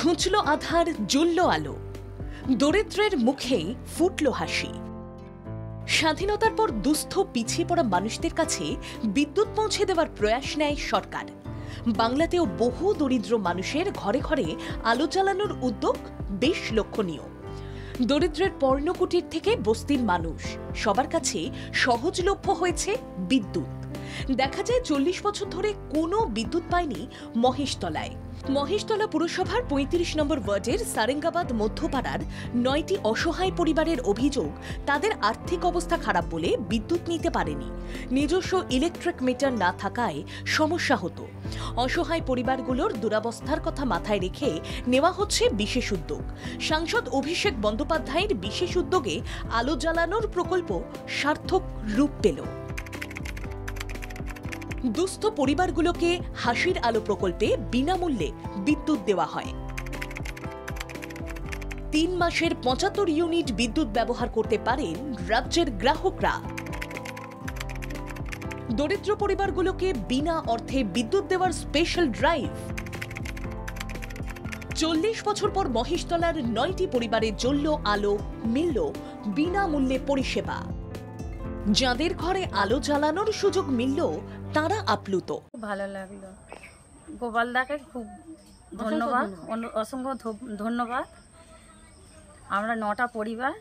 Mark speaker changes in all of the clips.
Speaker 1: ঘুঁচল আধার, জ্বলল আলো, দরিদ্রের মুখে ফুটল হাসি। স্বাধীনতার পর দুস্থ পিছিয়ে পড়া মানুষদের কাছে বিদ্যুৎ পৌঁছে দেওয়ার প্রয়াস নেয় সরকার। বাংলাতেও বহু দরিদ্র মানুষের ঘরে ঘরে আলো জ্বালানোর উদ্যোগ বেশ লক্ষণীয়। দরিদ্রের পর্ণকুটির থেকে বস্তির মানুষ সবার কাছে সহজলভ্য হয়েছে বিদ্যুৎ। দেখা যায় 40 বছর ধরে কোনো বিদ্যুৎ পায়নি মহেশতলায়। মহেশতলা পুরসভার 35 নম্বর ওয়ার্ডের সারেঙ্গাবাদ মধ্যপাড়ার 9টি অসহায় পরিবারের অভিযোগ, তাদের আর্থিক অবস্থা খারাপ বলে বিদ্যুৎ নিতে পারেনি। নিজস্ব ইলেকট্রিক মিটার না থাকায় সমস্যা হতো। অসহায় পরিবারগুলোর দুরবস্থার কথা মাথায় রেখে নেওয়া হচ্ছে বিশেষ উদ্যোগ। সাংসদ অভিষেক বন্দ্যোপাধ্যায়ের বিশেষ উদ্যোগে আলো জ্বালানোর প্রকল্প সার্থক রূপ পেল। দুস্থ পরিবারগুলোকে হাসির আলো প্রকল্পে বিনামূল্যে বিদ্যুৎ দেওয়া হয়। 3 মাসের 75 ইউনিট বিদ্যুৎ ব্যবহার করতে পারেন রাজ্যের গ্রাহকরা। দরিদ্র পরিবারগুলোকে বিনা অর্থে বিদ্যুৎ দেওয়ার স্পেশাল ড্রাইভ। 40 বছর পর মহেশতলার 9টি পরিবারে জ্বলল আলো, মিলল বিনামূল্যে পরিষেবা। যাদের ঘরে আলো জ্বালানোর সুযোগ মিলল তারা আপ্লুত।
Speaker 2: ভালো লাগলো। গোপালদাকে খুব ধন্যবাদ, অসংখ্য ধন্যবাদ। আমরা 9টা পরিবার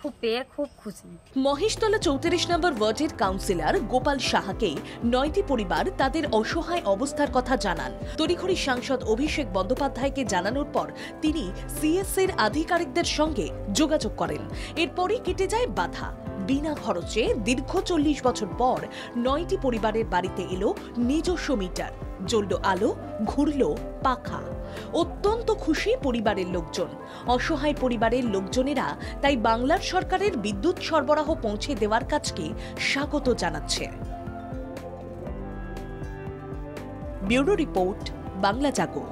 Speaker 2: খুব পেয়ে খুব খুশি।
Speaker 1: মহেশতলা 34 নম্বর ওয়ার্ডের কাউন্সিলর গোপাল সাহাকে 9টি পরিবার তাদের অসহায় অবস্থার কথা জানান। তড়িঘড়ি সাংসদ অভিষেক বন্দ্যোপাধ্যায়কে জানানোর পর তিনি সিএসসির আধিকারিকদের সঙ্গে যোগাযোগ করেন। এরপরই কেটে যায় বাধা। বিনা খরচে দীর্ঘ 40 বছর পর 9টি পরিবারের বাড়িতে এলো নিজস্ব মিটার, জ্বলল আলো, ঘুরল পাখা। অত্যন্ত খুশি পরিবারের লোকজন। অসহায় পরিবারের লোকজনেরা তাই বাংলার সরকারের বিদ্যুৎ সরবরাহ পৌঁছে দেওয়ার কাজকে স্বাগত জানাচ্ছে। ব্যুরো রিপোর্ট, বাংলা জাগো।